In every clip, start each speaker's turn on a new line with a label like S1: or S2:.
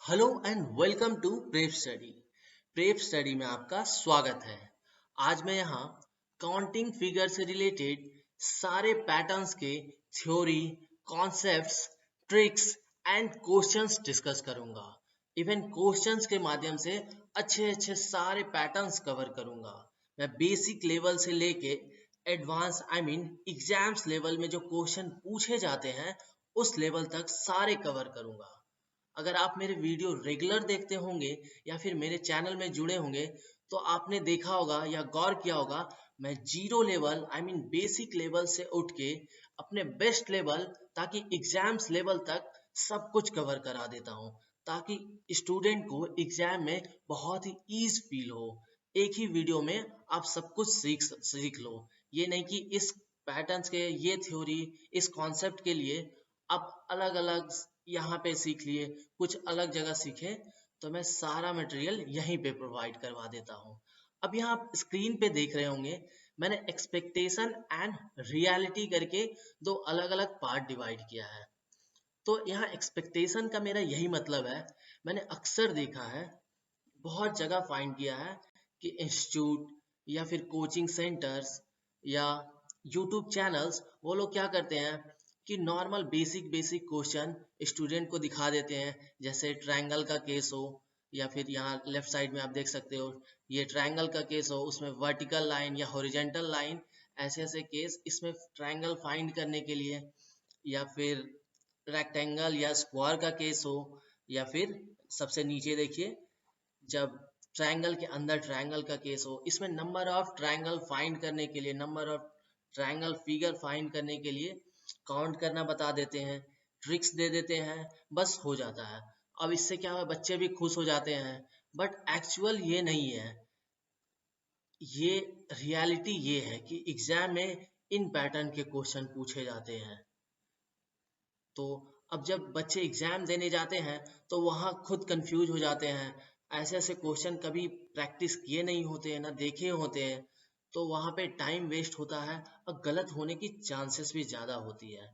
S1: Hello and welcome to prep study. Prep study में आपका स्वागत है। आज मैं यहाँ काउंटिंग फिगर से रिलेटेड सारे पैटर्न्स के theory, concepts, tricks and questions discuss करूंगा। इवन क्वेश्चंस के माध्यम से अच्छे अच्छे सारे पैटर्न्स कवर करूंगा। मैं बेसिक लेवल से लेके एडवांस एग्जाम्स लेवल में जो क्वेश्चन पूछे जाते हैं उस लेवल तक सारे कवर करूंगा। अगर आप मेरे वीडियो रेगुलर देखते होंगे या फिर मेरे चैनल में जुड़े होंगे तो आपने देखा होगा या गौर किया होगा, मैं जीरो लेवल बेसिक लेवल से उठ के अपने बेस्ट लेवल ताकि एग्जाम्स लेवल तक सब कुछ कवर करा देता हूँ, ताकि स्टूडेंट को एग्जाम में बहुत ही ईज फील हो। एक ही वीडियो में आप सब कुछ सीख लो। ये नहीं कि इस पैटर्न्स के ये थ्योरी, इस कॉन्सेप्ट के लिए आप अलग अलग यहाँ पे सीख लिए, कुछ अलग जगह सीखे, तो मैं सारा मटेरियल यहीं पे प्रोवाइड करवा देता हूँ। अब यहाँ आप स्क्रीन पे देख रहे होंगे, मैंने एक्सपेक्टेशन एंड रियलिटी करके दो अलग अलग पार्ट डिवाइड किया है। तो यहाँ एक्सपेक्टेशन का मेरा यही मतलब है, मैंने अक्सर देखा है, बहुत जगह फाइंड किया है कि इंस्टीट्यूट या फिर कोचिंग सेंटर्स या यूट्यूब चैनल्स वो लोग क्या करते हैं कि normal basic basic question student को दिखा देते हैं। जैसे ट्रायंगल का केस हो या फिर यहाँ लेफ्ट साइड में आप देख सकते हो, ये ट्रायंगल का केस हो, उसमें वर्टिकल लाइन या हॉरिजॉन्टल लाइन, ऐसे ऐसे केस इसमें ट्रायंगल फाइंड करने के लिए, या फिर रेक्टेंगल या स्क्वायर का केस हो, या फिर सबसे नीचे देखिए जब ट्रायंगल के अंदर ट्रायंगल का केस हो, इसमें नंबर ऑफ ट्रायंगल फाइंड करने के लिए, number of triangle figure find करने के लिए काउंट करना बता देते हैं, ट्रिक्स दे देते हैं, बस हो जाता है। अब इससे क्या है, बच्चे भी खुश हो जाते हैं, बट एक्चुअल ये नहीं है। ये रियलिटी ये है कि एग्जाम में इन पैटर्न के क्वेश्चन पूछे जाते हैं। तो अब जब बच्चे एग्जाम देने जाते हैं तो वहाँ खुद कंफ्यूज हो जाते हैं, ऐसे ऐसे क्वेश्चन कभी प्रैक्टिस किए नहीं होते हैं, ना देखे होते हैं, तो वहाँ पे टाइम वेस्ट होता है और गलत होने की चांसेस भी ज़्यादा होती है।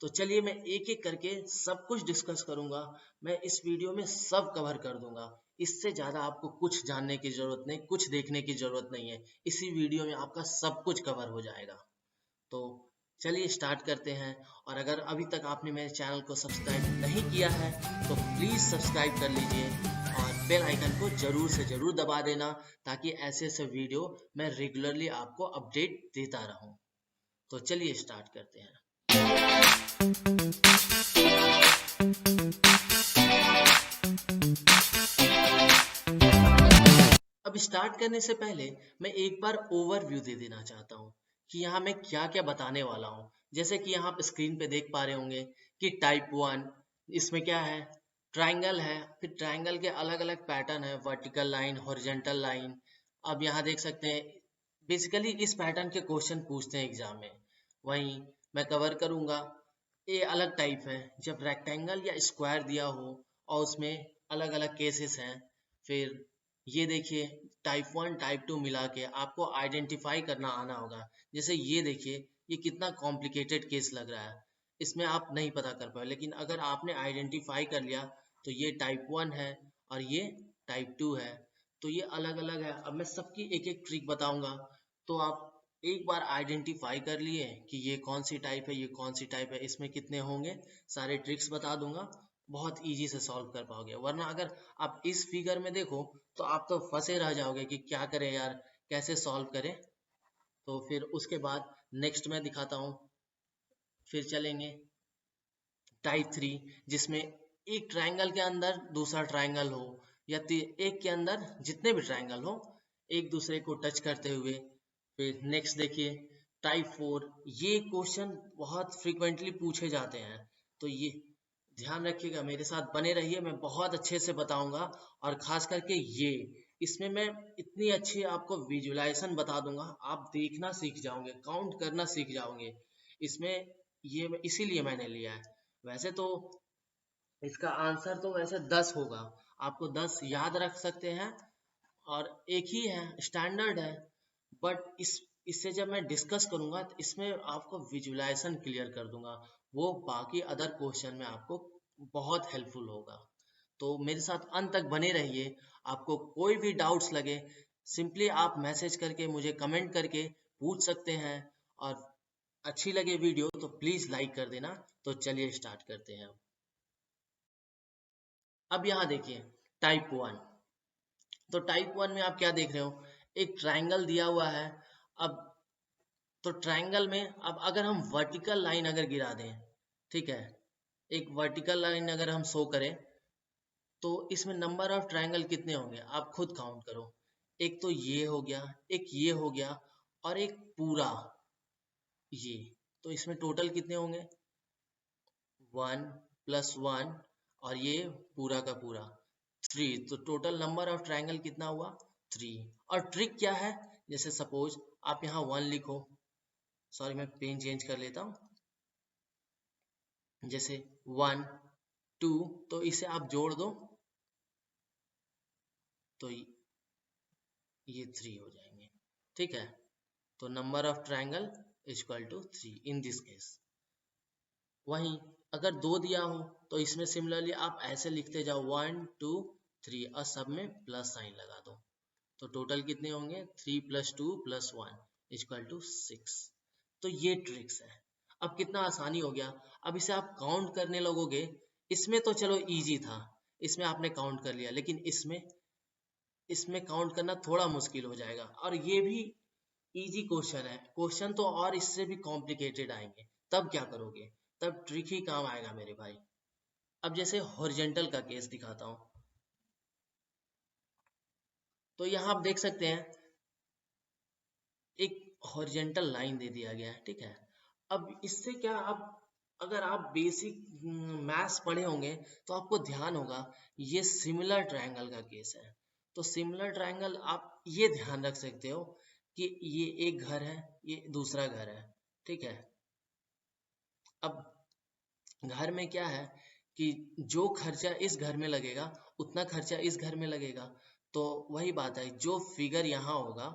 S1: तो चलिए मैं एक एक करके सब कुछ डिस्कस करूँगा। मैं इस वीडियो में सब कवर कर दूंगा। इससे ज़्यादा आपको कुछ जानने की ज़रूरत नहीं, कुछ देखने की ज़रूरत नहीं है। इसी वीडियो में आपका सब कुछ कवर हो जाएगा। तो चलिए स्टार्ट करते हैं। और अगर अभी तक आपने मेरे चैनल को सब्सक्राइब नहीं किया है तो प्लीज़ सब्सक्राइब कर लीजिए और बेल आइकन को ज़रूर से ज़रूर दबा देना, ताकि ऐसे ऐसे वीडियो मैं रेगुलरली आपको अपडेट देता रहूं। तो चलिए स्टार्ट करते हैं। अब स्टार्ट करने से पहले मैं एक बार ओवरव्यू दे देना चाहता हूँ कि यहाँ मैं क्या क्या बताने वाला हूँ। जैसे कि यहाँ आप स्क्रीन पे देख पा रहे होंगे कि टाइप 1 इसमें क्या है, ट्राइंगल है, फिर ट्राइंगल के अलग अलग पैटर्न है, वर्टिकल लाइन, हॉरिजॉन्टल लाइन। अब यहाँ देख सकते हैं बेसिकली इस पैटर्न के क्वेश्चन पूछते हैं एग्जाम में, वहीं मैं कवर करूँगा। ये अलग टाइप है जब रेक्टेंगल या स्क्वायर दिया हो और उसमें अलग अलग केसेस हैं। फिर ये देखिए टाइप 1 टाइप 2 मिला के आपको आइडेंटिफाई करना आना होगा। जैसे ये देखिए, ये कितना कॉम्प्लिकेटेड केस लग रहा है, इसमें आप नहीं पता कर पाए, लेकिन अगर आपने आइडेंटिफाई कर लिया तो ये टाइप 1 है और ये टाइप 2 है, तो ये अलग अलग है। अब मैं सबकी एक एक ट्रिक बताऊंगा, तो आप एक बार आइडेंटिफाई कर लिए कि ये कौन सी टाइप है, ये कौन सी टाइप है, इसमें कितने होंगे, सारे ट्रिक्स बता दूंगा, बहुत इजी से सॉल्व कर पाओगे। वरना अगर आप इस फिगर में देखो तो आप तो फंसे रह जाओगे कि क्या करें यार, कैसे सॉल्व करें। तो फिर उसके बाद नेक्स्ट मैं दिखाता हूँ। फिर चलेंगे टाइप 3, जिसमें एक ट्रायंगल के अंदर दूसरा ट्रायंगल हो, या एक के अंदर जितने भी ट्रायंगल हो एक दूसरे को टच करते हुए। फिर नेक्स्ट देखिए टाइप 4, ये क्वेश्चन बहुत फ्रीक्वेंटली पूछे जाते हैं, तो ये ध्यान रखिएगा, मेरे साथ बने रहिए, मैं बहुत अच्छे से बताऊंगा। और खास करके ये इसमें मैं इतनी अच्छी आपको विजुलाइजेशन बता दूंगा, आप देखना सीख जाओगे, काउंट करना सीख जाओगे इसमें। ये इसीलिए मैंने लिया है। वैसे तो इसका आंसर तो वैसे 10 होगा, आपको 10 याद रख सकते हैं और एक ही है, स्टैंडर्ड है। बट इससे जब मैं डिस्कस करूंगा तो इसमें आपको विजुलाइजेशन क्लियर कर दूंगा, वो बाकी अदर क्वेश्चन में आपको बहुत हेल्पफुल होगा। तो मेरे साथ अंत तक बने रहिए। आपको कोई भी डाउट्स लगे सिंपली आप मैसेज करके मुझे कमेंट करके पूछ सकते हैं, और अच्छी लगे वीडियो तो प्लीज लाइक कर देना। तो चलिए स्टार्ट करते हैं। अब यहाँ देखिए टाइप 1। तो टाइप 1 में आप क्या देख रहे हो, एक ट्राइंगल दिया हुआ है। अब तो ट्राइंगल में अब अगर हम वर्टिकल लाइन अगर गिरा दें, ठीक है, एक वर्टिकल लाइन अगर हम शो करें तो इसमें नंबर ऑफ ट्राइंगल कितने होंगे आप खुद काउंट करो। एक तो ये हो गया, एक ये हो गया, और एक पूरा ये। तो इसमें टोटल कितने होंगे, 1 + 1, और ये पूरा का पूरा 3। तो टोटल नंबर ऑफ ट्राइंगल कितना हुआ, 3। और ट्रिक क्या है, जैसे सपोज आप यहाँ 1 लिखो, सॉरी मैं पेन चेंज कर लेता हूँ, जैसे 1 2, तो इसे आप जोड़ दो तो ये 3 हो जाएंगे, ठीक है। तो number of triangle equal to 3 in this case. वहीं अगर 2 दिया हो तो इसमें सिमिलरली आप ऐसे लिखते जाओ 1 2 3, और सब में प्लस साइन लगा दो। तो टोटल कितने होंगे, 3 + 2 + 1 इक्वल टू 6। तो ये ट्रिक्स है। अब कितना आसानी हो गया। अब इसे आप काउंट करने लगोगे, इसमें तो चलो इजी था, इसमें आपने काउंट कर लिया, लेकिन इसमें इसमें काउंट करना थोड़ा मुश्किल हो जाएगा। और ये भी इजी क्वेश्चन है, क्वेश्चन तो और इससे भी कॉम्प्लिकेटेड आएंगे, तब क्या करोगे, तब ट्रिक ही काम आएगा मेरे भाई। अब जैसे हॉरिजॉन्टल का केस दिखाता हूँ, तो यहाँ आप देख सकते हैं एक हॉरिजॉन्टल लाइन दे दिया गया है, ठीक है। अब इससे क्या, आप अगर आप बेसिक मैथ्स पढ़े होंगे तो आपको ध्यान होगा ये सिमिलर ट्रायंगल का केस है। तो सिमिलर ट्रायंगल आप ये ध्यान रख सकते हो कि ये एक घर है, ये दूसरा घर है, ठीक है। अब घर में क्या है कि जो खर्चा इस घर में लगेगा उतना खर्चा इस घर में लगेगा। तो वही बात है, जो फिगर यहाँ होगा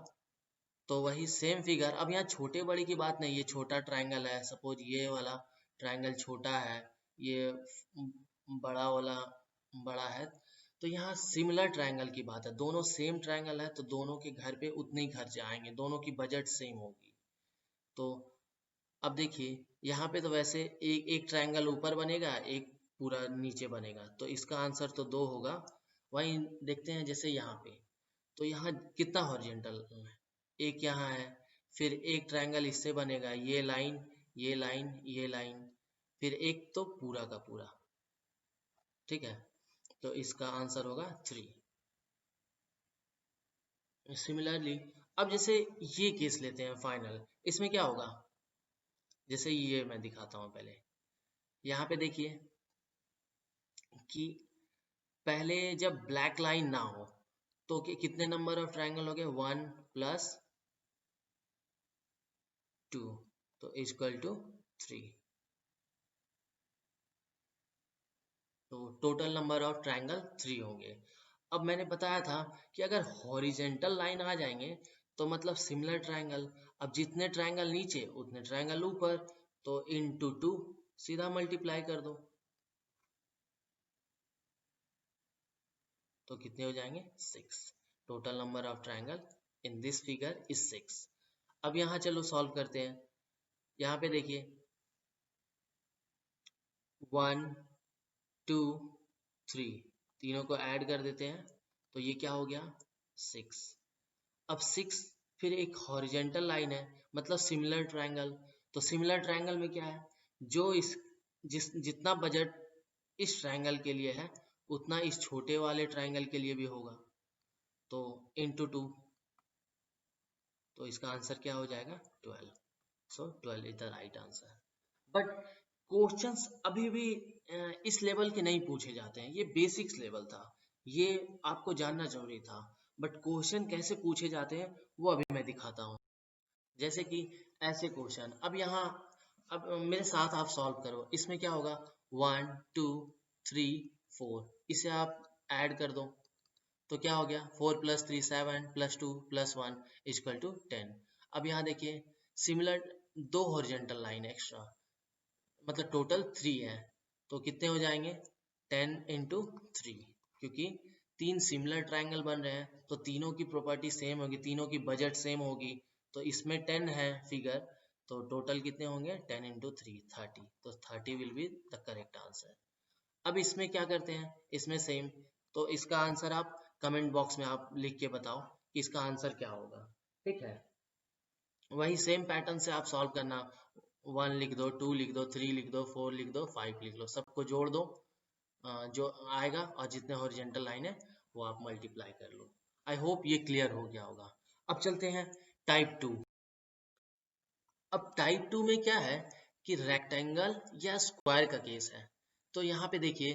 S1: तो वही सेम फिगर। अब यहाँ छोटे बड़े की बात नहीं, ये छोटा ट्रायंगल है, सपोज ये वाला ट्रायंगल छोटा है, ये बड़ा वाला बड़ा है। तो यहाँ सिमिलर ट्रायंगल की बात है, दोनों सेम ट्रायंगल है तो दोनों के घर पे उतने ही खर्चे आएंगे, दोनों की बजट सेम होगी। तो अब देखिए यहाँ पे तो वैसे एक ट्रायंगल ऊपर बनेगा, एक पूरा नीचे बनेगा, तो इसका आंसर तो 2 होगा। वहीं देखते हैं जैसे यहाँ पे, तो यहाँ कितना हॉरिजॉन्टल है, एक यहाँ है, फिर एक ट्रायंगल इससे बनेगा, ये लाइन ये लाइन ये लाइन, फिर एक तो पूरा का पूरा, ठीक है। तो इसका आंसर होगा 3। सिमिलरली अब जैसे ये केस लेते हैं फाइनल, इसमें क्या होगा, जैसे ये मैं दिखाता हूँ पहले। यहाँ पे देखिए कि पहले जब ब्लैक लाइन ना हो तो कितने नंबर ऑफ ट्रायंगल हो गए, 1 + 2, तो इक्वल टू 3। तो टोटल नंबर ऑफ ट्रायंगल 3 होंगे। अब मैंने बताया था कि अगर हॉरिजेंटल लाइन आ जाएंगे तो मतलब सिमिलर ट्रायंगल। अब जितने ट्रायंगल नीचे उतने ट्रायंगल ऊपर, तो इनटू 2 सीधा मल्टीप्लाई कर दो, तो कितने हो जाएंगे, 6। Total number of triangle in this figure is 6। अब यहाँ चलो सॉल्व करते हैं। यहाँ पे देखिए 1 2 3, तीनों को ऐड कर देते हैं तो ये क्या हो गया, 6। अब 6 फिर एक हॉरिजेंटल लाइन है, मतलब सिमिलर ट्रायंगल। तो सिमिलर ट्रायंगल में क्या है, जो इस जितना बजट इस ट्रायंगल के लिए है उतना इस छोटे वाले ट्रायंगल के लिए भी होगा, तो इनटू 2। तो इसका आंसर क्या हो जाएगा, 12। सो 12 is the right answer. But questions अभी भी इस लेवल के नहीं पूछे जाते हैं, ये बेसिक्स लेवल था, ये आपको जानना जरूरी था। बट क्वेश्चन कैसे पूछे जाते हैं वो अभी मैं दिखाता हूँ। जैसे कि ऐसे क्वेश्चन, अब यहाँ अब मेरे साथ आप सॉल्व करो, इसमें क्या होगा, 1 2 3 4, इसे आप ऐड कर दो तो क्या हो गया, 4 + 3 7 + 2 + 1 इक्वल टू 10। अब यहाँ देखिए सिमिलर दो हॉरिजॉन्टल लाइन एक्स्ट्रा, मतलब टोटल 3 है, तो कितने हो जाएंगे, 10 × 3, क्योंकि तीन सिमिलर ट्रायंगल बन रहे हैं तो तीनों की प्रॉपर्टी सेम होगी, तीनों की बजट सेम होगी। तो इसमें 10 है फिगर, तो टोटल कितने होंगे 10 इंटू 3 30, तो 30 will be the correct answer. अब इसमें क्या करते हैं, इसमें सेम, तो इसका आंसर आप कमेंट बॉक्स में आप लिख के बताओ कि इसका आंसर क्या होगा। ठीक है, वही सेम पैटर्न से आप सॉल्व करना, 1 लिख दो, 2 लिख दो, 3 लिख दो, 4 लिख दो, 5 लिख लो, सबको जोड़ दो, जो आएगा और जितने हॉरिजॉन्टल लाइन है वो आप मल्टीप्लाई कर लो। आई होप ये क्लियर हो गया होगा। अब चलते हैं टाइप 2। अब टाइप 2 में क्या है कि रेक्टेंगल या स्क्वायर का केस है। तो यहाँ पे देखिए,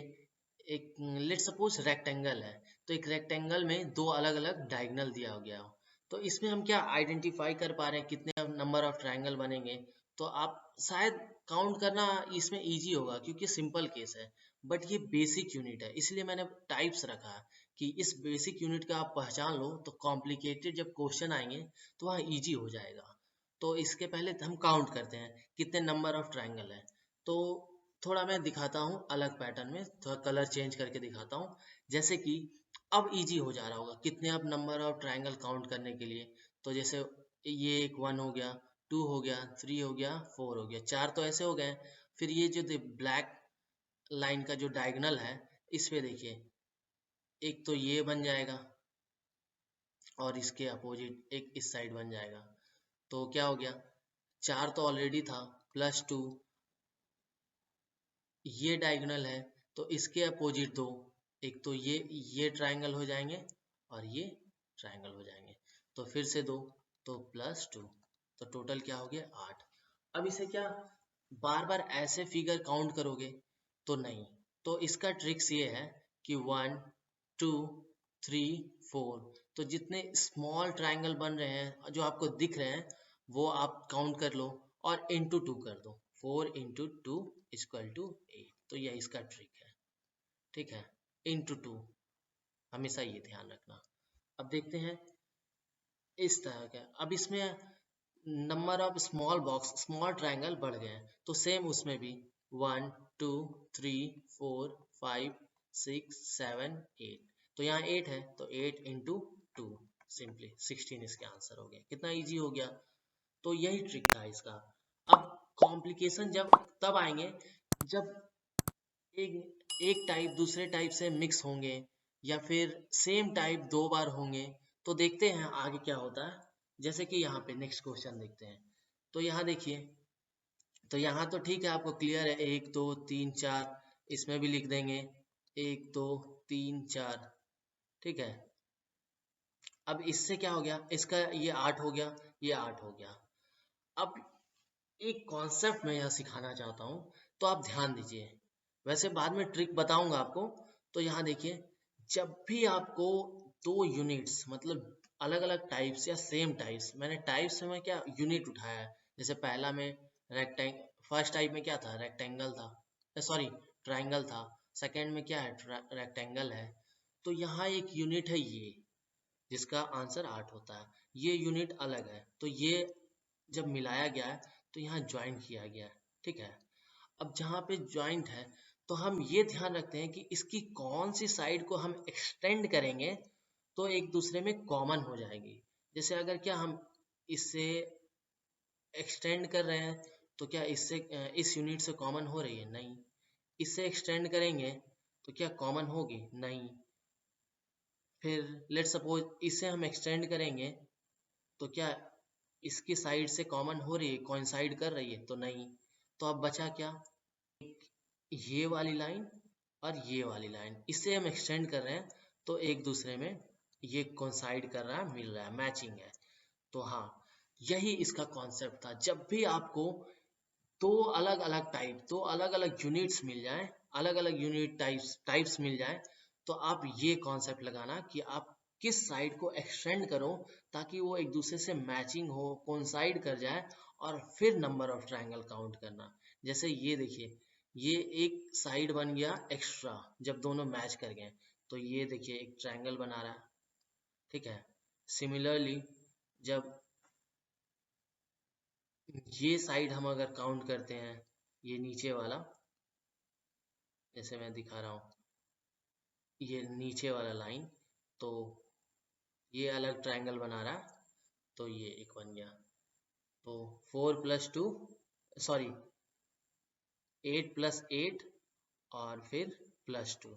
S1: एक लेट सपोज रेक्टेंगल है, तो एक रेक्टेंगल में दो अलग अलग डायगोनल दिया गया हो, तो इसमें हम क्या आइडेंटिफाई कर पा रहे हैं कितने नंबर ऑफ ट्रायंगल बनेंगे। तो आप शायद काउंट करना इसमें इजी होगा क्योंकि सिंपल केस है, बट ये बेसिक यूनिट है इसलिए मैंने टाइप्स रखा है कि इस बेसिक यूनिट का आप पहचान लो तो कॉम्प्लिकेटेड जब क्वेश्चन आएंगे तो वहाँ ईजी हो जाएगा। तो इसके पहले हम काउंट करते हैं कितने नंबर ऑफ ट्रायंगल है। तो थोड़ा मैं दिखाता हूँ अलग पैटर्न में, थोड़ा कलर चेंज करके दिखाता हूँ, जैसे कि अब इजी हो जा रहा होगा कितने अब नंबर ऑफ ट्रायंगल काउंट करने के लिए। तो जैसे ये एक 1 हो गया, 2 हो गया, 3 हो गया, 4 हो गया, 4 तो ऐसे हो गए। फिर ये जो ब्लैक लाइन का जो डायगोनल है इस पे देखिए, एक तो ये बन जाएगा और इसके अपोजिट एक इस साइड बन जाएगा। तो क्या हो गया, 4 तो ऑलरेडी था, +2 ये डायगोनल है, तो इसके अपोजिट दो, एक तो ये ट्रायंगल हो जाएंगे और ये ट्रायंगल हो जाएंगे, तो फिर से दो, तो +2, तो टोटल क्या हो गया 8। अब इसे क्या बार बार ऐसे फिगर काउंट करोगे तो नहीं, तो इसका ट्रिक्स ये है कि 1 2 3 4, तो जितने स्मॉल ट्रायंगल बन रहे हैं जो आपको दिख रहे हैं वो आप काउंट कर लो और इंटू 2 कर दो, 4 इंटू 2 इक्वल टू 8। तो यह इसका ट्रिक है। ठीक है, इंटू 2, हमेशा ये ध्यान रखना। अब देखते हैं इस तरह का, अब इसमें number of small box small triangle बढ़ गए हैं, तो सेम उसमें भी 1 2 3 4 5 6 7 8, तो यहाँ 8 है तो 8 इंटू 2 सिंपली 16 इसके आंसर हो गया। कितना इजी हो गया, तो यही ट्रिक था इसका। अब कॉम्प्लिकेशन जब तब आएंगे जब एक टाइप दूसरे टाइप से मिक्स होंगे या फिर सेम टाइप दो बार होंगे, तो देखते हैं आगे क्या होता है। जैसे कि यहाँ पे नेक्स्ट क्वेश्चन देखते हैं, तो यहाँ देखिए, तो यहाँ तो ठीक है आपको क्लियर है, 1 2 3 4, इसमें भी लिख देंगे 1 2 3 4। ठीक है, अब इससे क्या हो गया, इसका ये 8 हो गया, ये 8 हो गया। अब एक कॉन्सेप्ट मैं यहाँ सिखाना चाहता हूँ, तो आप ध्यान दीजिए, वैसे बाद में ट्रिक बताऊंगा आपको। तो यहाँ देखिए, जब भी आपको दो यूनिट्स मतलब अलग अलग टाइप्स या सेम टाइप्स, मैंने टाइप्स में क्या यूनिट उठाया है, जैसे पहला में रेक्टेंग फर्स्ट टाइप में क्या था रेक्टेंगल था, सॉरी ट्राइंगल था, सेकेंड में क्या है रेक्टेंगल है, तो यहाँ एक यूनिट है ये जिसका आंसर 8 होता है, ये यूनिट अलग है, तो ये जब मिलाया गया है तो यहाँ ज्वाइंट किया गया है। ठीक है, अब जहाँ पे ज्वाइंट है तो हम ये ध्यान रखते हैं कि इसकी कौन सी साइड को हम एक्सटेंड करेंगे तो एक दूसरे में कॉमन हो जाएगी। जैसे अगर क्या हम इससे एक्सटेंड कर रहे हैं तो क्या इससे इस यूनिट से कॉमन हो रही है, नहीं। इससे एक्सटेंड करेंगे तो क्या कॉमन होगी, नहीं। फिर लेट सपोज इसे हम एक्सटेंड करेंगे तो क्या इसकी साइड से कॉमन हो रही है, कोइंसाइड कर रही है, तो नहीं। तो अब बचा क्या, ये वाली लाइन और ये वाली लाइन, इससे हम एक्सटेंड कर रहे हैं तो एक दूसरे में ये कोइंसाइड कर रहा है, मिल रहा है, मैचिंग है। तो हाँ, यही इसका कॉन्सेप्ट था, जब भी आपको दो अलग अलग टाइप दो अलग अलग यूनिट्स मिल जाए, अलग अलग यूनिट टाइप्स मिल जाए, तो आप ये कॉन्सेप्ट लगाना कि आप किस साइड को एक्सटेंड करो ताकि वो एक दूसरे से मैचिंग हो, कोइंसाइड कर जाए, और फिर नंबर ऑफ ट्रायंगल काउंट करना। जैसे ये देखिए, ये एक साइड बन गया एक्स्ट्रा जब दोनों मैच कर गए, तो ये देखिए एक ट्रायंगल बना रहा है। ठीक है, सिमिलरली जब ये साइड हम अगर काउंट करते हैं, ये नीचे वाला, जैसे मैं दिखा रहा हूँ, ये नीचे वाला लाइन, तो ये अलग ट्रायंगल बना रहा, तो ये एक बन गया। तो 4 + 2 सॉरी 8 + 8 और फिर +2,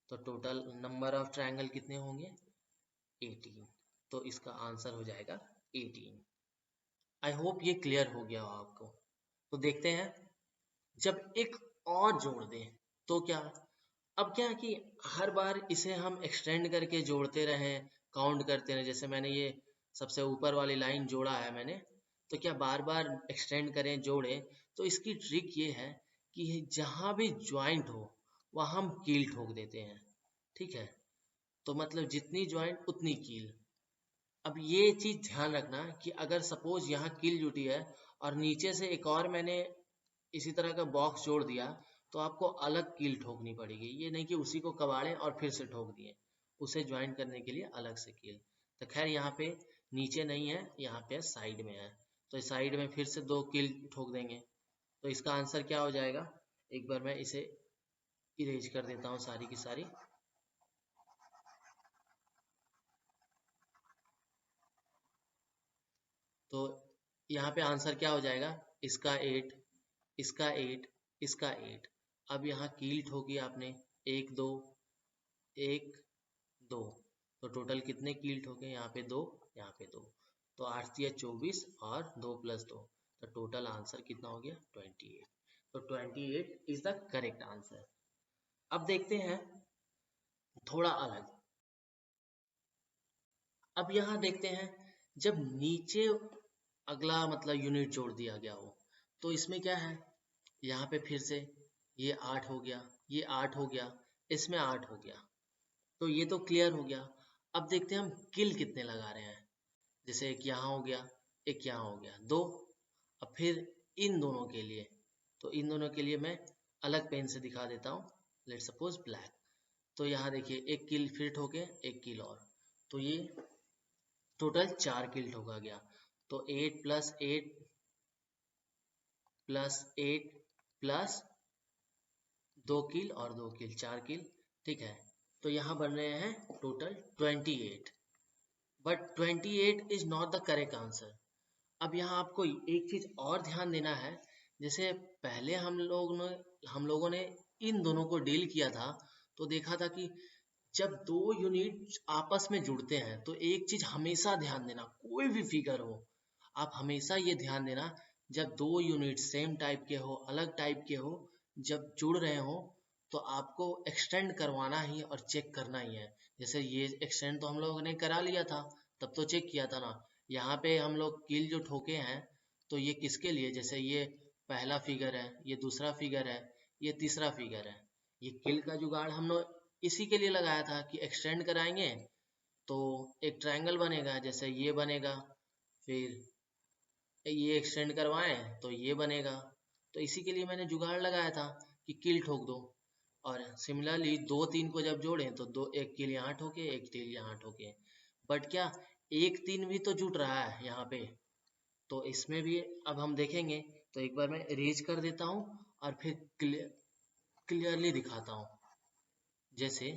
S1: तो टोटल नंबर ऑफ ट्रायंगल कितने होंगे 18। तो इसका आंसर हो जाएगा 18। आई होप ये क्लियर हो गया हो आपको। तो देखते हैं जब एक और जोड़ दें तो क्या, अब क्या है कि हर बार इसे हम एक्सटेंड करके जोड़ते रहें, काउंट करते रहें। जैसे मैंने ये सबसे ऊपर वाली लाइन जोड़ा है मैंने, तो क्या बार बार एक्सटेंड करें जोड़ें, तो इसकी ट्रिक ये है कि जहाँ भी ज्वाइंट हो वहाँ हम कील ठोक देते हैं, ठीक है। तो मतलब जितनी ज्वाइंट उतनी कील। अब ये चीज ध्यान रखना कि अगर सपोज यहाँ कील जुटी है और नीचे से एक और मैंने इसी तरह का बॉक्स जोड़ दिया, तो आपको अलग कील ठोकनी पड़ेगी। ये नहीं कि उसी को कबाड़े और फिर से ठोक दिए, उसे ज्वाइन करने के लिए अलग से कील। तो खैर यहाँ पे नीचे नहीं है, यहाँ पे साइड में है, तो साइड में फिर से 2 कील ठोक देंगे। तो इसका आंसर क्या हो जाएगा, एक बार मैं इसे इरेज कर देता हूँ सारी की सारी। तो यहाँ पे आंसर क्या हो जाएगा, इसका 8, इसका 8, इसका 8। अब यहाँ कील ठोकी आपने, 1 2 1 2, तो टोटल कितने कील ठोके, यहाँ पे 2, यहाँ पे 2, तो 8 या 24 और 2 + 2, तो टोटल आंसर कितना हो गया 28। तो 28 इज द करेक्ट आंसर। अब देखते हैं थोड़ा अलग। अब यहाँ देखते हैं जब नीचे अगला मतलब यूनिट जोड़ दिया गया हो, तो इसमें क्या है, यहाँ पे फिर से ये 8 हो गया, ये 8 हो गया, इसमें 8 हो गया, तो ये तो क्लियर हो गया। अब देखते हैं हम किल कितने लगा रहे हैं। जैसे एक यहाँ हो गया, एक यहाँ हो गया, 2। अब फिर इन दोनों के लिए, तो इन दोनों के लिए मैं अलग पेन से दिखा देता हूँ, लेट सपोज ब्लैक। तो यहाँ देखिए एक किल फिर ठोके, एक किल और, तो ये टोटल 4 किल ठोका गया। तो 8 + 8 + 8 प्लस 2 किल और 2 किल, 4 किल, ठीक है। तो यहाँ बन रहे हैं total 28, but 28 is not the correct answer. अब यहाँ आपको एक चीज और ध्यान देना है। जैसे पहले हम लोगों ने इन दोनों को डील किया था, तो देखा था कि जब 2 यूनिट आपस में जुड़ते हैं तो एक चीज हमेशा ध्यान देना, कोई भी फिगर हो, आप हमेशा ये ध्यान देना, जब 2 यूनिट सेम टाइप के हो, अलग टाइप के हो, जब जुड़ रहे हो, तो आपको एक्सटेंड करवाना ही और चेक करना ही है। जैसे ये एक्सटेंड तो हम लोगों ने करा लिया था, तब तो चेक किया था ना। यहाँ पे हम लोग कील जो ठोके हैं, तो ये किसके लिए, जैसे ये पहला फिगर है, ये दूसरा फिगर है, ये तीसरा फिगर है। ये कील का जुगाड़ हम लोग इसी के लिए लगाया था कि एक्सटेंड कराएंगे तो एक ट्रायंगल बनेगा, जैसे ये बनेगा, फिर ये एक्सटेंड करवाएं तो ये बनेगा। तो इसी के लिए मैंने जुगाड़ लगाया था कि कील ठोक दो। और सिमिलरली 2 3 को जब जोड़ें तो एक कील यहाँ ठोके, एक कील यहाँ ठोके। बट क्या 1 3 भी तो जुट रहा है यहाँ पे, तो इसमें भी अब हम देखेंगे। तो एक बार मैं इरेज कर देता हूँ और फिर क्लियरली दिखाता हूँ। जैसे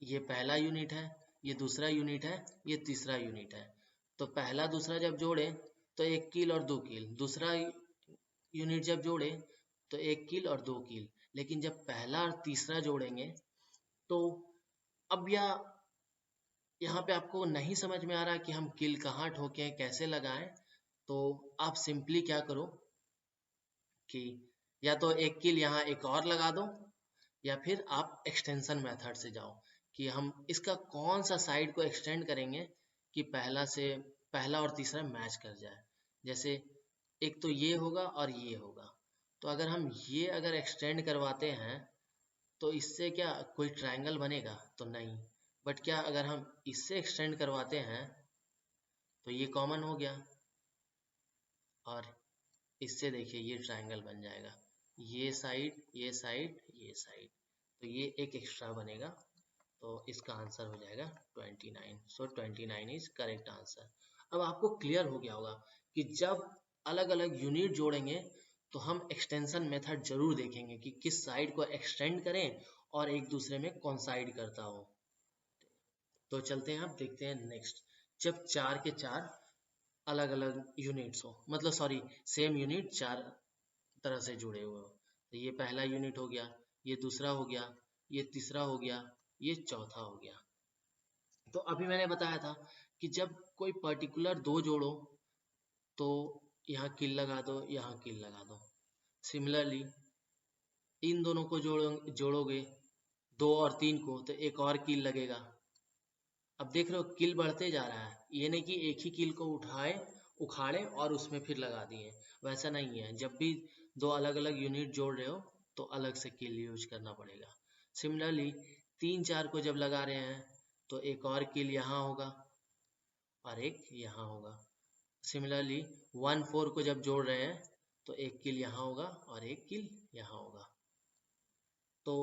S1: ये पहला यूनिट है, ये दूसरा यूनिट है, ये तीसरा यूनिट है। तो पहला दूसरा जब जोड़े तो 1 कील और 2 कील, दूसरा यूनिट जब जोड़े तो 1 कील और 2 कील। लेकिन जब पहला और तीसरा जोड़ेंगे तो अब यहाँ पे आपको नहीं समझ में आ रहा कि हम कील कहाँ ठोकें, कैसे लगाएं, तो आप सिंपली क्या करो कि या तो 1 कील यहाँ एक और लगा दो, या फिर आप एक्सटेंशन मेथड से जाओ कि हम इसका कौन सा साइड को एक्सटेंड करेंगे कि पहला और तीसरा मैच कर जाए। जैसे एक तो ये होगा और ये होगा, तो अगर हम ये अगर एक्सटेंड करवाते हैं तो इससे क्या कोई ट्रायंगल बनेगा, तो नहीं। बट क्या अगर हम इससे एक्सटेंड करवाते हैं तो ये कॉमन हो गया, और इससे देखिए ये ट्रायंगल बन जाएगा, ये साइड ये साइड ये साइड, तो ये एक एक्स्ट्रा बनेगा। तो इसका आंसर हो जाएगा 29। सो 29 इज करेक्ट आंसर। अब आपको क्लियर हो गया होगा कि जब अलग अलग यूनिट जोड़ेंगे तो हम एक्सटेंशन मेथड जरूर देखेंगे कि किस साइड को एक्सटेंड करें और एक दूसरे में कॉन्साइड करता हो। तो चलते हैं, आप देखते हैं नेक्स्ट। जब 4 के 4 अलग अलग यूनिट्स हो, मतलब सॉरी सेम यूनिट 4 तरह से जुड़े हुए हो, तो ये पहला यूनिट हो गया, ये दूसरा हो गया, ये तीसरा हो गया, ये चौथा हो गया। तो अभी मैंने बताया था कि जब कोई पर्टिकुलर दो जोड़ो तो यहाँ किल लगा दो, यहाँ किल लगा दो। सिमिलरली इन दोनों को जोड़ोगे 2 और 3 को, तो एक और किल लगेगा। अब देख रहे हो किल बढ़ते जा रहा है, ये नहीं कि एक ही किल को उखाड़े और उसमें फिर लगा दिए, वैसा नहीं है। जब भी दो अलग अलग यूनिट जोड़ रहे हो तो अलग से किल यूज करना पड़ेगा। सिमिलरली 3 4 को जब लगा रहे हैं तो एक और किल यहाँ होगा और एक यहाँ होगा। सिमिलरली 1 4 को जब जोड़ रहे हैं तो एक किल यहाँ होगा और एक किल यहाँ होगा। तो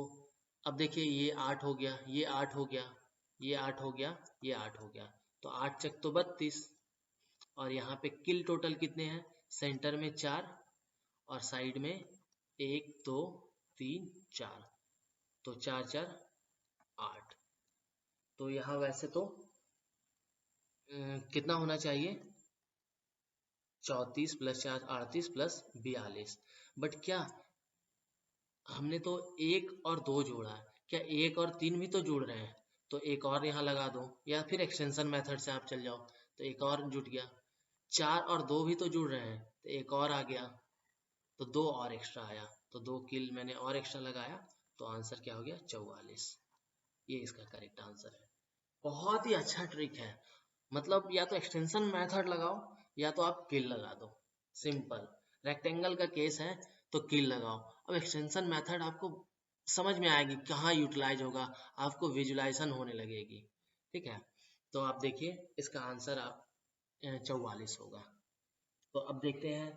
S1: अब देखिए ये 8 हो गया, ये 8 हो गया, ये 8 हो गया, ये 8 हो गया, तो 8 चक तो 32। और यहाँ पे किल टोटल कितने हैं, सेंटर में 4 और साइड में 1 2 3 4, तो 4 4 8। तो यहाँ वैसे तो कितना होना चाहिए, 34 + 4 38 + 42। बट क्या हमने तो 1 और 2 जोड़ा है, क्या 1 और 3 भी तो जोड़ रहे हैं, तो एक और यहाँ लगा दो, या फिर एक्सटेंशन मेथड से आप चल जाओ तो एक और जुट गया। 4 और 2 भी तो जुड़ रहे हैं तो एक और आ गया, तो 2 और एक्स्ट्रा आया, तो 2 किल मैंने और एक्स्ट्रा लगाया, तो आंसर क्या हो गया, 44। ये इसका करेक्ट आंसर है। बहुत ही अच्छा ट्रिक है, मतलब या तो एक्सटेंशन मेथड लगाओ या तो आप किल लगा दो, सिंपल। रेक्टेंगल का केस है तो किल लगाओ। अब एक्सटेंशन मेथड आपको समझ में आएगी कहाँ यूटिलाइज होगा, आपको विजुलाइजेशन होने लगेगी, ठीक है। तो आप देखिए इसका आंसर आप 44 होगा। तो अब देखते हैं,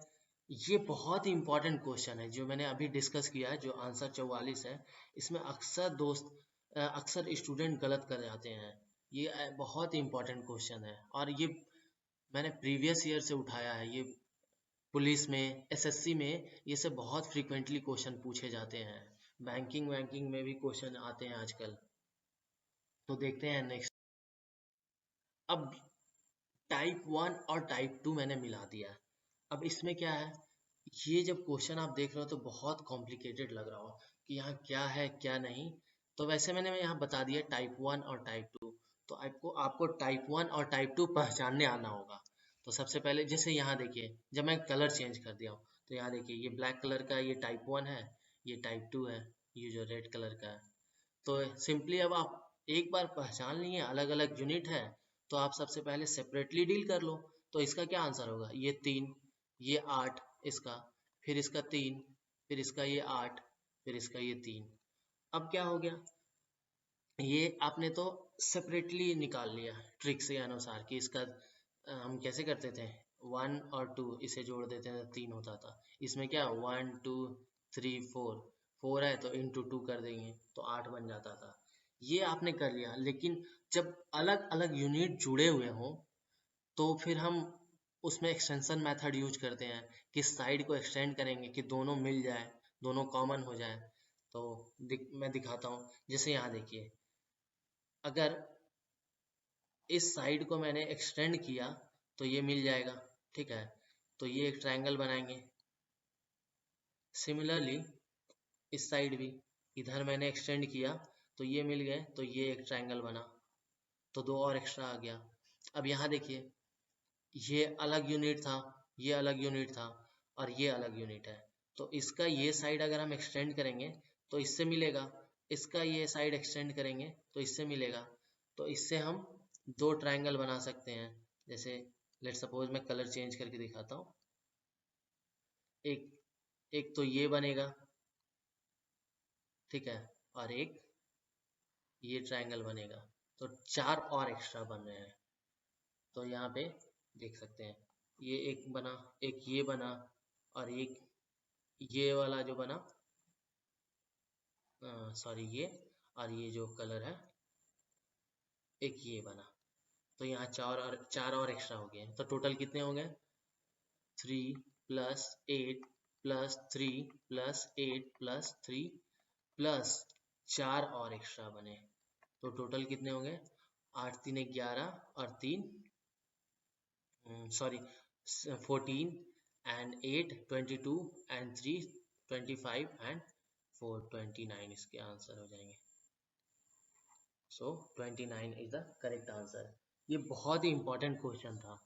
S1: ये बहुत ही इंपॉर्टेंट क्वेश्चन है जो मैंने अभी डिस्कस किया है, जो आंसर 44 है। इसमें अक्सर स्टूडेंट गलत कर जाते हैं। ये बहुत ही इंपॉर्टेंट क्वेश्चन है और ये मैंने प्रीवियस ईयर से उठाया है। ये पुलिस में, एसएससी में ये सब बहुत फ्रीक्वेंटली क्वेश्चन पूछे जाते हैं। बैंकिंग में भी क्वेश्चन आते हैं आजकल। तो देखते हैं नेक्स्ट। अब टाइप 1 और टाइप 2 मैंने मिला दिया है। अब इसमें क्या है, ये जब क्वेश्चन आप देख रहे हो तो बहुत कॉम्प्लिकेटेड लग रहा हो कि यहाँ क्या है क्या नहीं। तो वैसे मैंने यहाँ बता दिया टाइप 1 और टाइप 2। तो आपको आपको टाइप 1 और टाइप 2 पहचानने आना होगा। तो सबसे पहले जैसे यहाँ देखिए, जब मैं कलर चेंज कर दिया हूँ तो यहाँ देखिए ये ब्लैक कलर का ये टाइप 1 है, ये टाइप 2 है, ये जो रेड कलर का है। तो सिंपली अब आप एक बार पहचान लिए अलग अलग यूनिट है, तो आप सबसे पहले सेपरेटली डील कर लो। तो इसका क्या आंसर होगा, ये 3, ये 8 इसका, फिर इसका 3, फिर इसका ये 8, फिर इसका ये 3। अब क्या हो गया, ये आपने तो सेपरेटली निकाल लिया ट्रिक के अनुसार कि इसका हम कैसे करते थे, 1 और 2 इसे जोड़ देते थे 3 होता था। इसमें क्या 1 2 3 4, 4 है तो इंटू 2 कर देंगे तो 8 बन जाता था। ये आपने कर लिया, लेकिन जब अलग अलग यूनिट जुड़े हुए हों तो फिर हम उसमें एक्सटेंशन मेथड यूज करते हैं, किस साइड को एक्सटेंड करेंगे कि दोनों मिल जाए, दोनों कॉमन हो जाए। तो मैं दिखाता हूँ, जैसे यहाँ देखिए, अगर इस साइड को मैंने एक्सटेंड किया तो ये मिल जाएगा, ठीक है। तो ये एक ट्रायंगल बनाएंगे। सिमिलरली इस साइड भी इधर मैंने एक्सटेंड किया तो ये मिल गए, तो ये एक ट्रायंगल बना, तो 2 और एक्स्ट्रा आ गया। अब यहाँ देखिए, ये अलग यूनिट था, ये अलग यूनिट था और ये अलग यूनिट है। तो इसका ये साइड अगर हम एक्सटेंड करेंगे तो इससे मिलेगा, इसका ये साइड एक्सटेंड करेंगे तो इससे मिलेगा। तो इससे हम 2 ट्रायंगल बना सकते हैं। जैसे लेट सपोज मैं कलर चेंज करके दिखाता हूँ। एक एक तो ये बनेगा, ठीक है, और एक ये ट्रायंगल बनेगा, तो 4 और एक्स्ट्रा बन रहे हैं। तो यहाँ पे देख सकते हैं, ये एक बना, एक ये बना, और एक ये वाला जो बना, सॉरी ये, और ये जो कलर है एक ये बना। तो यहाँ 4 और एक्स्ट्रा हो गए, तो टोटल कितने हो गए, 3 + 8 प्लस 3 प्लस 8 प्लस 3 प्लस 4 और एक्स्ट्रा बने, तो टोटल कितने होंगे? 8 3 11 और 3 सॉरी 14 एंड 8 22 एंड 3 25 एंड 4 29 इसके आंसर हो जाएंगे। सो 29 इज द करेक्ट आंसर। ये बहुत ही इंपॉर्टेंट क्वेश्चन था,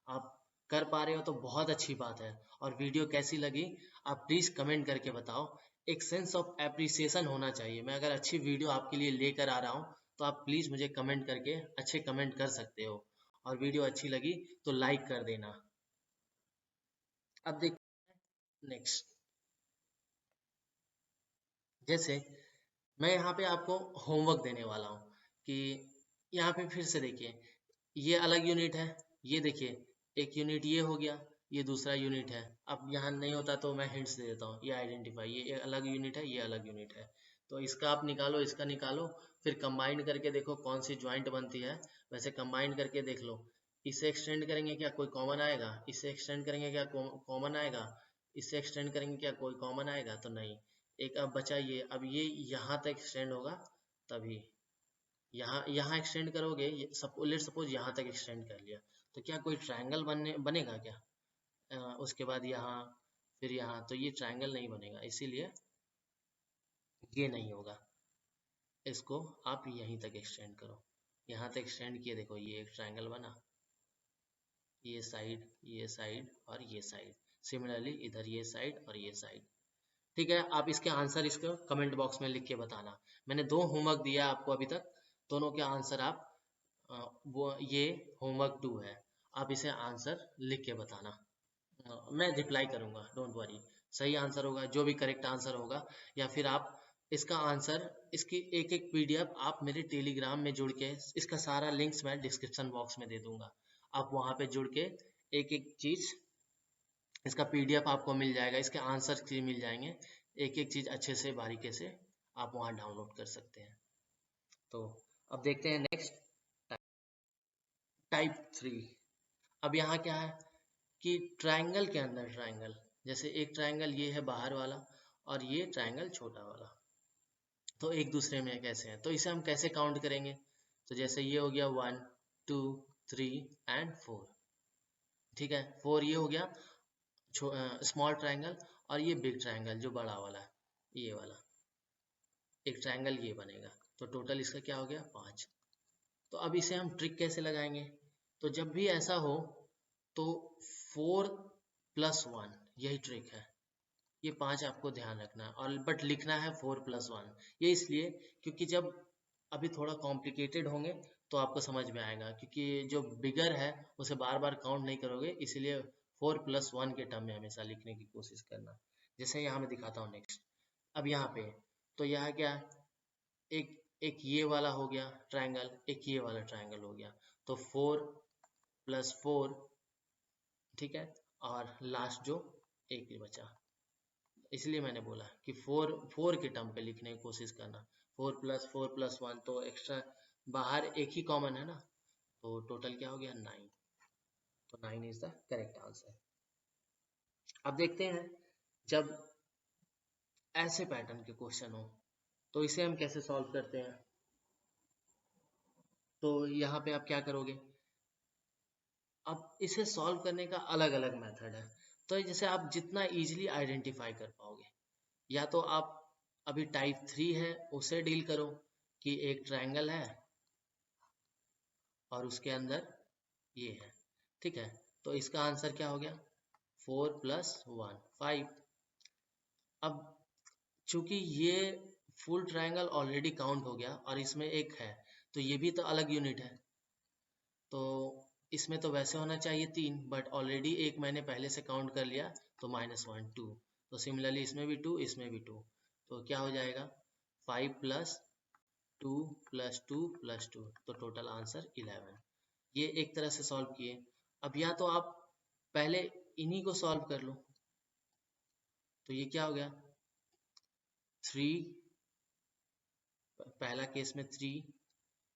S1: आप कर पा रहे हो तो बहुत अच्छी बात है। और वीडियो कैसी लगी आप प्लीज कमेंट करके बताओ, एक सेंस ऑफ एप्रिसिएशन होना चाहिए। मैं अगर अच्छी वीडियो आपके लिए लेकर आ रहा हूँ तो आप प्लीज मुझे कमेंट करके अच्छे कमेंट कर सकते हो, और वीडियो अच्छी लगी तो लाइक कर देना। अब देखते हैं नेक्स्ट। जैसे मैं यहाँ पे आपको होमवर्क देने वाला हूँ कि यहाँ पे फिर से देखिए, ये अलग यूनिट है, ये देखिए एक यूनिट ये हो गया, ये दूसरा यूनिट है। अब यहाँ नहीं होता तो मैं हिंट्स दे देता हूँ, ये आइडेंटिफाई, ये अलग यूनिट है, ये अलग यूनिट है। तो इसका आप निकालो, इसका निकालो, फिर कंबाइन करके देखो कौन सी ज्वाइंट बनती है। वैसे कंबाइन करके देख लो, इससे एक्सटेंड करेंगे क्या कोई कॉमन आएगा, इससे एक्सटेंड करेंगे क्या कॉमन आएगा, इससे एक्सटेंड करेंगे क्या कोई कॉमन आएगा, तो नहीं। एक अब बचा ये, अब ये यहाँ तक एक्सटेंड होगा तभी, यहाँ यहाँ एक्सटेंड करोगे, सब लेट सपोज यहाँ तक एक्सटेंड कर लिया, तो क्या कोई ट्रायंगल बनेगा क्या? उसके बाद यहाँ, फिर यहाँ, तो ये ट्रायंगल नहीं बनेगा, इसीलिए ये नहीं होगा। इसको आप यहीं तक एक्सटेंड करो, यहाँ तक एक्सटेंड किए, देखो ये एक ट्रायंगल बना, ये साइड और ये साइड, सिमिलरली इधर ये साइड और ये साइड। ठीक है, आप इसके आंसर इसको कमेंट बॉक्स में लिख के बताना। मैंने 2 होमवर्क दिया आपको अभी तक, दोनों के आंसर आप वो ये होमवर्क 2 है, आप इसे आंसर लिख के बताना। मैं रिप्लाई करूंगा, डोंट वरी। सही आंसर होगा, जो भी करेक्ट आंसर होगा, या फिर आप इसका आंसर, इसकी एक एक पीडीएफ आप मेरे टेलीग्राम में जुड़ के, इसका सारा लिंक्स मैं डिस्क्रिप्शन बॉक्स में दे दूंगा, आप वहां पे जुड़ के एक एक चीज, इसका पीडीएफ आपको मिल जाएगा, इसके आंसर भी मिल जाएंगे, एक एक चीज अच्छे से बारीकी से आप वहां डाउनलोड कर सकते हैं। तो अब देखते हैं नेक्स्ट, टाइप 3। अब यहाँ क्या है कि ट्रायंगल के अंदर ट्रायंगल, जैसे एक ट्रायंगल ये है बाहर वाला और ये ट्रायंगल छोटा वाला, तो एक दूसरे में कैसे हैं, तो इसे हम कैसे काउंट करेंगे? तो जैसे ये हो गया 1 2 3 एंड 4, ठीक है, 4 ये हो गया स्मॉल ट्रायंगल, और ये बिग ट्रायंगल जो बड़ा वाला है, ये वाला एक ट्रायंगल ये बनेगा, तो टोटल इसका क्या हो गया 5। तो अब इसे हम ट्रिक कैसे लगाएंगे? तो जब भी ऐसा हो तो 4 + 1, यही ट्रिक है। ये 5 आपको ध्यान रखना है, और बट लिखना है 4 + 1, ये इसलिए क्योंकि जब अभी थोड़ा कॉम्प्लिकेटेड होंगे तो आपको समझ में आएगा, क्योंकि जो बिगर है उसे बार बार काउंट नहीं करोगे, इसलिए 4 + 1 के टर्म में हमेशा लिखने की कोशिश करना। जैसे यहाँ मैं दिखाता हूँ नेक्स्ट। अब यहाँ पे तो यहाँ क्या है, एक एक ये वाला हो गया ट्रायंगल, एक ये वाला ट्रायंगल हो गया, तो 4 + 4, ठीक है, और लास्ट जो एक बचा, इसलिए मैंने बोला कि 4 के टर्म पे लिखने की कोशिश करना। 4 + 4 + 1, तो एक्स्ट्रा बाहर एक ही कॉमन है ना, तो टोटल क्या हो गया 9, तो 9 इज द करेक्ट आंसर। अब देखते हैं, जब ऐसे पैटर्न के क्वेश्चन हो तो इसे हम कैसे सॉल्व करते हैं। तो यहाँ पे आप क्या करोगे, अब इसे सॉल्व करने का अलग अलग मेथड है, तो जैसे आप जितना इजीली आइडेंटिफाई कर पाओगे, या तो आप अभी टाइप 3 है उसे डील करो, कि एक ट्रायंगल है और उसके अंदर ये है, ठीक है, तो इसका आंसर क्या हो गया 4 + 1 5। अब चूंकि ये फुल ट्रायंगल ऑलरेडी काउंट हो गया और इसमें एक है, तो ये भी तो अलग यूनिट है, तो इसमें तो वैसे होना चाहिए 3, बट ऑलरेडी एक मैंने पहले से काउंट कर लिया, तो -1 2, तो सिमिलरली इसमें भी 2, इसमें भी 2, तो क्या हो जाएगा 5 + 2 + 2 + 2, तो टोटल आंसर 11। ये एक तरह से सॉल्व किए। अब या तो आप पहले इन्हीं को सॉल्व कर लो, तो ये क्या हो गया 3, पहला केस में 3,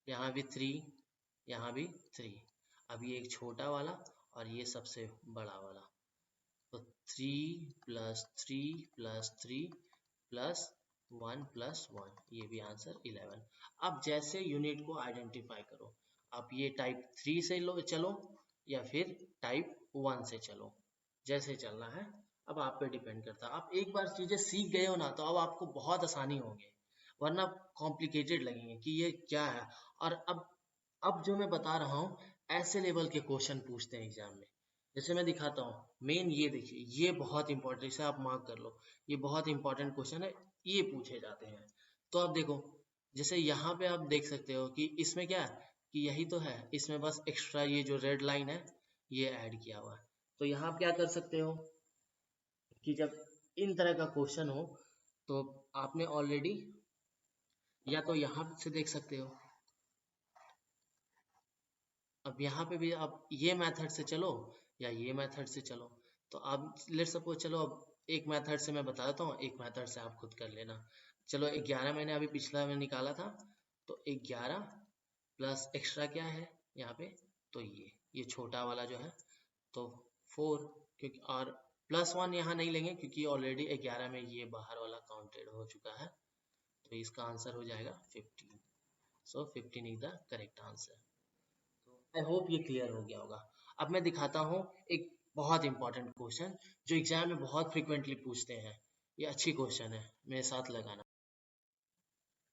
S1: यहाँ भी 3, यहाँ भी 3, अब ये एक छोटा वाला और ये सबसे बड़ा वाला, तो 3+3+3+1+1, ये भी आंसर 11। अब जैसे यूनिट को आइडेंटिफाई करो, आप ये टाइप 3 से लो चलो या फिर टाइप 1 से चलो, जैसे चलना है अब आप पे डिपेंड करता है। आप एक बार चीजें सीख गए हो ना तो अब आपको बहुत आसानी होंगे, वरना कॉम्प्लिकेटेड लगेंगे कि ये क्या है। और अब जो मैं बता रहा हूँ ऐसे लेवल के क्वेश्चन पूछते हैं एग्जाम में। जैसे मैं दिखाता हूँ, मेन ये देखिए, ये बहुत इंपॉर्टेंट, इसे आप मार्क कर लो, ये बहुत इंपॉर्टेंट क्वेश्चन है, ये पूछे जाते हैं। तो आप देखो, जैसे यहाँ पे आप देख सकते हो कि इसमें क्या है कि यही तो है, इसमें बस एक्स्ट्रा ये जो रेड लाइन है ये ऐड किया हुआ है। तो यहाँ आप क्या कर सकते हो कि जब इन तरह का क्वेश्चन हो तो आपने ऑलरेडी या तो यहाँ से देख सकते हो, अब यहाँ पे भी आप ये मेथड से चलो या ये मेथड से चलो। तो आप लेट सपोज, चलो अब एक मेथड से मैं बता देता हूँ, एक मेथड से आप खुद कर लेना। चलो 11 मैंने अभी पिछला में निकाला था, तो 11 प्लस एक्स्ट्रा क्या है यहाँ पे, तो ये छोटा वाला जो है तो 4, क्योंकि और +1 यहाँ नहीं लेंगे क्योंकि ऑलरेडी 11 में ये बाहर वाला काउंटेड हो चुका है, तो इसका आंसर हो जाएगा 15। सो 15 is the correct answer. I hope ये क्लियर हो गया होगा। अब मैं दिखाता हूँ एक बहुत इंपॉर्टेंट क्वेश्चन जो एग्जाम में बहुत फ्रिक्वेंटली पूछते हैं। ये अच्छी क्वेश्चन है, मेरे साथ लगाना।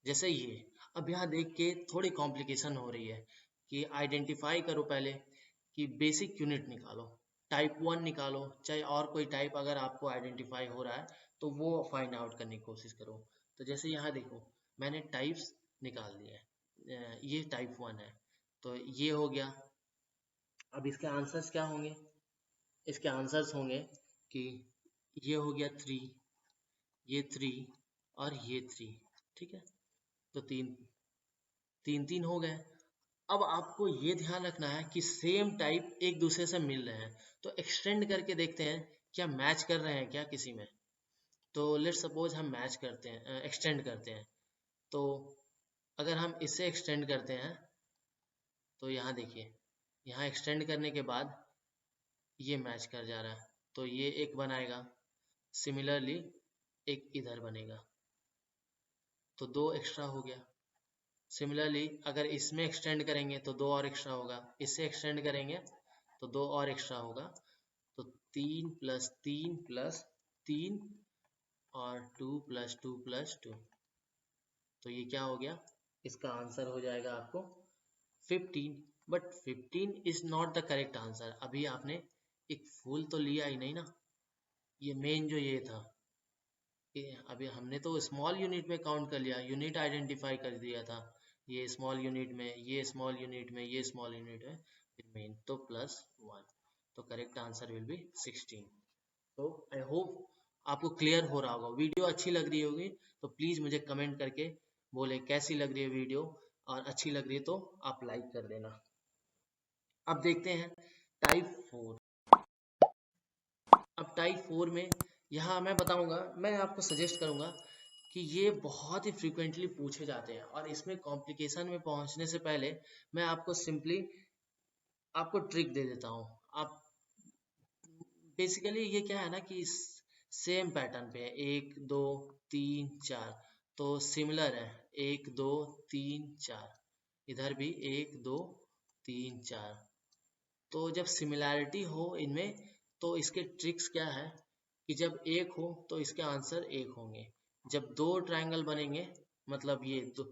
S1: जैसे ये अब यहाँ देख के थोड़ी कॉम्प्लिकेशन हो रही है कि आइडेंटिफाई करो पहले कि बेसिक यूनिट निकालो, टाइप 1 निकालो, चाहे और कोई टाइप अगर आपको आइडेंटिफाई हो रहा है तो वो फाइंड आउट करने की कोशिश करो। तो जैसे यहाँ देखो, मैंने टाइप्स निकाल दिए हैं, ये टाइप 1 है तो ये हो गया। अब इसके आंसर्स क्या होंगे, इसके आंसर्स होंगे कि ये हो गया 3, ये 3 और ये 3, ठीक है। तो तीन तीन तीन हो गए। अब आपको ये ध्यान रखना है कि सेम टाइप एक दूसरे से मिल रहे हैं, तो एक्सटेंड करके देखते हैं क्या मैच कर रहे हैं क्या किसी में। तो लेट सपोज हम मैच करते हैं, एक्सटेंड करते हैं। तो अगर हम इससे एक्सटेंड करते हैं तो यहाँ देखिए, यहाँ एक्सटेंड करने के बाद ये मैच कर जा रहा है, तो ये एक बनाएगा, सिमिलरली एक इधर बनेगा, तो 2 एक्स्ट्रा हो गया। सिमिलरली अगर इसमें एक्सटेंड करेंगे तो 2 और एक्स्ट्रा होगा, इससे एक्सटेंड करेंगे तो 2 और एक्स्ट्रा होगा, तो 3 + 3 + 3 और 2 + 2 + 2, तो ये क्या हो गया, इसका आंसर हो जाएगा आपको 15। But 15 is not the correct answer. अभी आपने एक फुल तो लिया ही नहीं ना, ये मेन जो ये था, अभी हमने तो स्मॉल यूनिट में काउंट कर लिया, यूनिट आइडेंटिफाई कर दिया था, ये स्मॉल यूनिट में, ये स्मॉल यूनिट में, ये स्मॉल यूनिट में, फिर मेन तो +1, तो करेक्ट आंसर विल बी 16। तो आई होप आपको क्लियर हो रहा होगा। वीडियो अच्छी लग रही होगी तो प्लीज़ मुझे कमेंट करके बोले कैसी लग रही है वीडियो, और अच्छी लग रही है तो आप लाइक कर देना। अब देखते हैं टाइप 4। अब टाइप 4 में यहाँ मैं बताऊंगा, मैं आपको सजेस्ट करूंगा कि ये बहुत ही फ्रीक्वेंटली पूछे जाते हैं, और इसमें कॉम्प्लिकेशन में पहुंचने से पहले मैं आपको सिंपली आपको ट्रिक दे देता हूँ। आप बेसिकली ये क्या है ना कि सेम पैटर्न पे है, 1 2 3 4, तो सिमिलर है 1 2 3 4, इधर भी 1 2 3 4। तो जब सिमिलैरिटी हो इनमें तो इसके ट्रिक्स क्या है कि जब एक हो तो इसके आंसर एक होंगे, जब दो ट्रायंगल बनेंगे मतलब ये दो,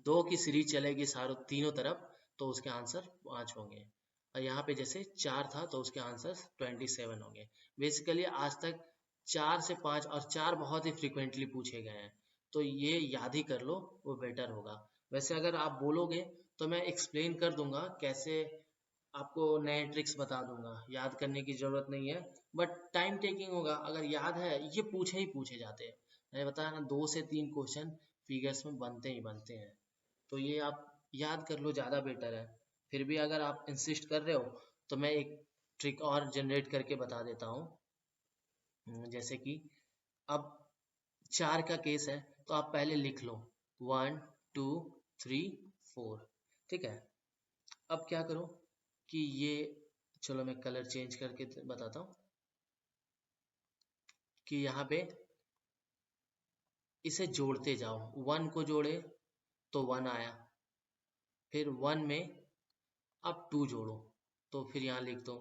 S1: दो की सीरीज चलेगी सारों तीनों तरफ, तो उसके आंसर 5 होंगे। और यहाँ पे जैसे 4 था तो उसके आंसर 27 होंगे। बेसिकली आज तक 4 से 5 और 4 बहुत ही फ्रिक्वेंटली पूछे गए हैं, तो ये याद ही कर लो, वो बेटर होगा। वैसे अगर आप बोलोगे तो मैं एक्सप्लेन कर दूंगा कैसे, आपको नए ट्रिक्स बता दूंगा, याद करने की ज़रूरत नहीं है, बट टाइम टेकिंग होगा। अगर याद है, ये पूछे ही पूछे जाते हैं, मैंने बताया ना 2 से 3 क्वेश्चन फिगर्स में बनते ही बनते हैं, तो ये आप याद कर लो, ज़्यादा बेटर है। फिर भी अगर आप इंसिस्ट कर रहे हो तो मैं एक ट्रिक और जनरेट करके बता देता हूँ। जैसे कि अब 4 का केस है तो आप पहले लिख लो 1 2 3 4, ठीक है। अब क्या करो कि ये चलो मैं कलर चेंज करके बताता हूँ कि यहाँ पे इसे जोड़ते जाओ, 1 को जोड़े तो 1 आया, फिर 1 में अब 2 जोड़ो तो फिर यहाँ लिख दो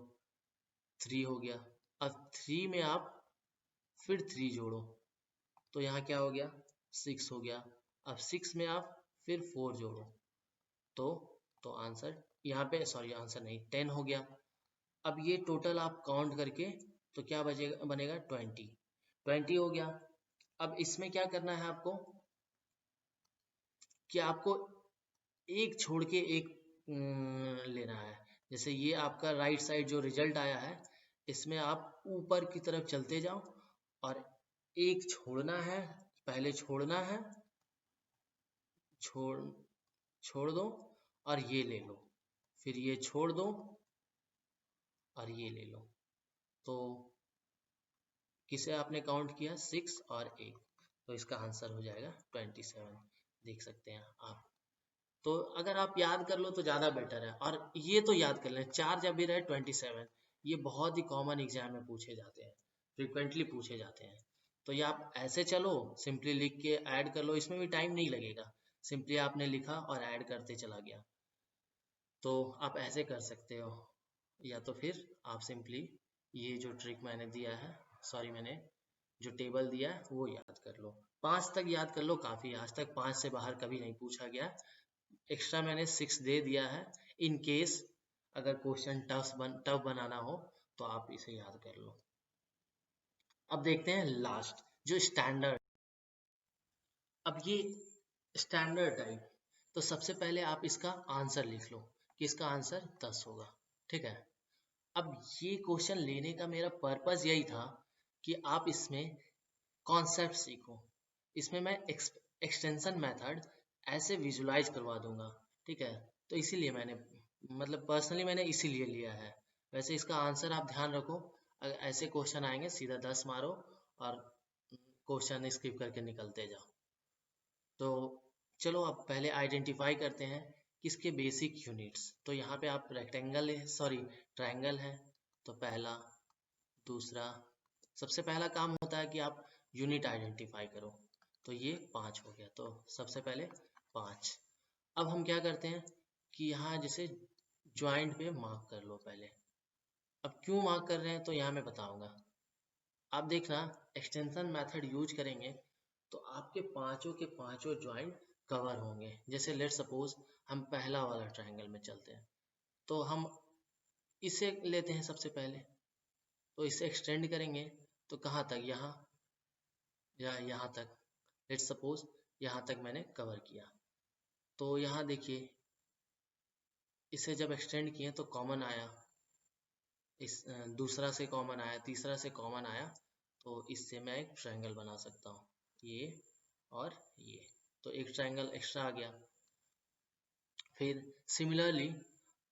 S1: 3 हो गया। अब 3 में आप फिर 3 जोड़ो तो यहाँ क्या हो गया 6 हो गया। अब 6 में आप फिर 4 जोड़ो तो आंसर यहाँ पे, सॉरी आंसर नहीं, 10 हो गया। अब ये टोटल आप काउंट करके तो क्या बचेगा, बनेगा 20 हो गया। अब इसमें क्या करना है आपको कि आपको एक छोड़ के एक लेना है। जैसे ये आपका राइट साइड जो रिजल्ट आया है, इसमें आप ऊपर की तरफ चलते जाओ और एक छोड़ना है, पहले छोड़ना है, छोड़ छोड़ दो और ये ले लो, फिर ये छोड़ दो और ये ले लो। तो किसे आपने काउंट किया 6 और 1, तो इसका आंसर हो जाएगा 27। देख सकते हैं आप। तो अगर आप याद कर लो तो ज़्यादा बेटर है। और ये तो याद कर लें 4 जब भी रहे 27, ये बहुत ही कॉमन एग्जाम में पूछे जाते हैं, फ्रिक्वेंटली पूछे जाते हैं। तो ये आप ऐसे चलो, सिंपली लिख के ऐड कर लो, इसमें भी टाइम नहीं लगेगा, सिंपली आपने लिखा और ऐड करते चला गया। तो आप ऐसे कर सकते हो, या तो फिर आप सिंपली ये जो ट्रिक मैंने दिया है, सॉरी मैंने जो टेबल दिया है वो याद कर लो। 5 तक याद कर लो काफ़ी, आज तक 5 से बाहर कभी नहीं पूछा गया। एक्स्ट्रा मैंने 6 दे दिया है, इन केस अगर क्वेश्चन टफ बनाना हो तो आप इसे याद कर लो। अब देखते हैं लास्ट जो स्टैंडर्ड। अब ये स्टैंडर्ड टाइप, तो सबसे पहले आप इसका आंसर लिख लो कि इसका आंसर 10 होगा, ठीक है। अब ये क्वेश्चन लेने का मेरा पर्पस यही था कि आप इसमें कॉन्सेप्ट सीखो। इसमें मैं एक्सटेंशन मेथड ऐसे विजुलाइज करवा दूंगा, ठीक है। तो इसीलिए मैंने, मतलब पर्सनली मैंने इसीलिए लिया है। वैसे इसका आंसर आप ध्यान रखो, अगर ऐसे क्वेश्चन आएंगे सीधा 10 मारो और क्वेश्चन स्किप करके निकलते जाओ। तो चलो अब पहले आइडेंटिफाई करते हैं किसके बेसिक यूनिट्स। तो यहाँ पे आप रेक्टेंगल है, सॉरी ट्रायंगल है, तो पहला, दूसरा, सबसे पहला काम होता है कि आप यूनिट आइडेंटिफाई करो। तो ये 5 हो गया, तो सबसे पहले 5। अब हम क्या करते हैं कि यहाँ जैसे ज्वाइंट पे मार्क कर लो पहले। अब क्यों मार्क कर रहे हैं तो यहाँ मैं बताऊंगा। आप देखना एक्सटेंशन मेथड यूज करेंगे तो आपके पांचों के पांचों ज्वाइंट कवर होंगे। जैसे लेट सपोज हम पहला वाला ट्रायंगल में चलते हैं, तो हम इसे लेते हैं सबसे पहले, तो इसे एक्सटेंड करेंगे तो कहाँ तक, यहाँ या यहाँ तक। लेट सपोज यहाँ तक मैंने कवर किया, तो यहाँ देखिए इसे जब एक्सटेंड किए तो कॉमन आया, इस दूसरा से कॉमन आया, तीसरा से कॉमन आया, तो इससे मैं एक ट्रायंगल बना सकता हूँ, ये और ये, तो एक ट्रायंगल एक्स्ट्रा आ गया। फिर सिमिलरली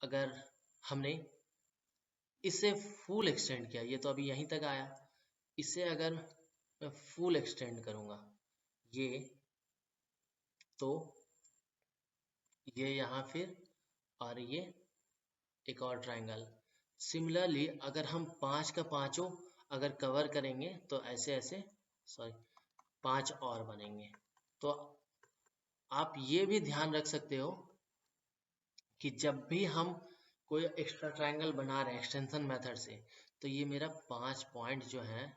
S1: अगर हमने इसे फुल एक्सटेंड किया, ये तो अभी यहीं तक आया, इसे अगर मैं फुल एक्सटेंड करूँगा ये, तो ये यहाँ फिर, और ये एक और ट्रायंगल। सिमिलरली अगर हम 5 का पांचों अगर कवर करेंगे तो ऐसे ऐसे, सॉरी 5 और बनेंगे। तो आप ये भी ध्यान रख सकते हो कि जब भी हम कोई एक्स्ट्रा ट्रायंगल बना रहे हैं एक्सटेंशन मेथड से, तो ये मेरा 5 पॉइंट जो हैं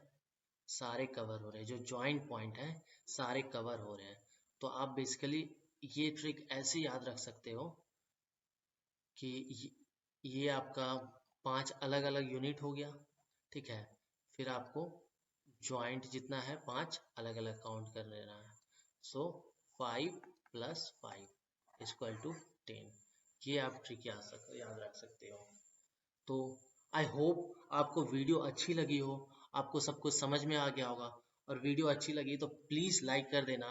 S1: सारे कवर हो रहे हैं, जो जॉइंट पॉइंट हैं सारे कवर हो रहे हैं। तो आप बेसिकली ये ट्रिक ऐसे याद रख सकते हो कि ये आपका 5 अलग अलग यूनिट हो गया, ठीक है। फिर आपको जॉइंट जितना है 5 अलग अलग काउंट कर लेना है। सो 5 + 5 = 10। ये आप ट्रिक याद रख सकते हो। तो आई होप आपको वीडियो अच्छी लगी हो, आपको सब कुछ समझ में आ गया होगा। और वीडियो अच्छी लगी तो प्लीज़ लाइक कर देना,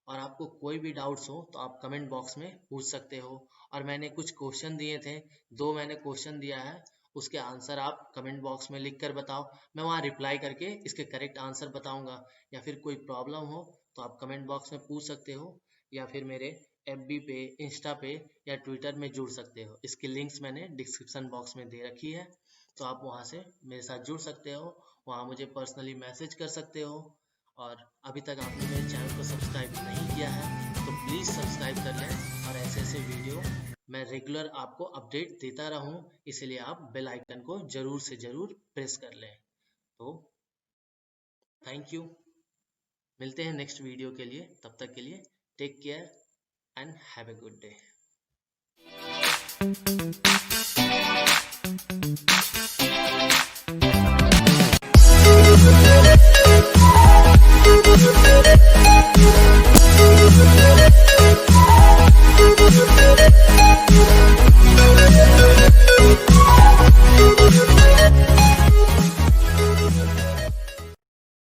S1: और आपको कोई भी डाउट्स हो तो आप कमेंट बॉक्स में पूछ सकते हो। और मैंने कुछ क्वेश्चन दिए थे, 2 मैंने क्वेश्चन दिया है, उसके आंसर आप कमेंट बॉक्स में लिख कर बताओ, मैं वहाँ रिप्लाई करके इसके करेक्ट आंसर बताऊँगा। या फिर कोई प्रॉब्लम हो तो आप कमेंट बॉक्स में पूछ सकते हो, या फिर मेरे FB पे, इंस्टा पे या ट्विटर में जुड़ सकते हो। इसकी लिंक्स मैंने डिस्क्रिप्शन बॉक्स में दे रखी है। तो आप वहाँ से मेरे साथ जुड़ सकते हो, वहाँ मुझे पर्सनली मैसेज कर सकते हो। और अभी तक आपने मेरे चैनल को सब्सक्राइब नहीं किया है तो प्लीज़ सब्सक्राइब कर लें, और ऐसे ऐसे वीडियो मैं रेगुलर आपको अपडेट देता रहूं, इसलिए आप बेल आइकन को जरूर से जरूर प्रेस कर लें। तो थैंक यू, मिलते हैं नेक्स्ट वीडियो के लिए, तब तक के लिए take care and have a good day.
S2: We'll be right back.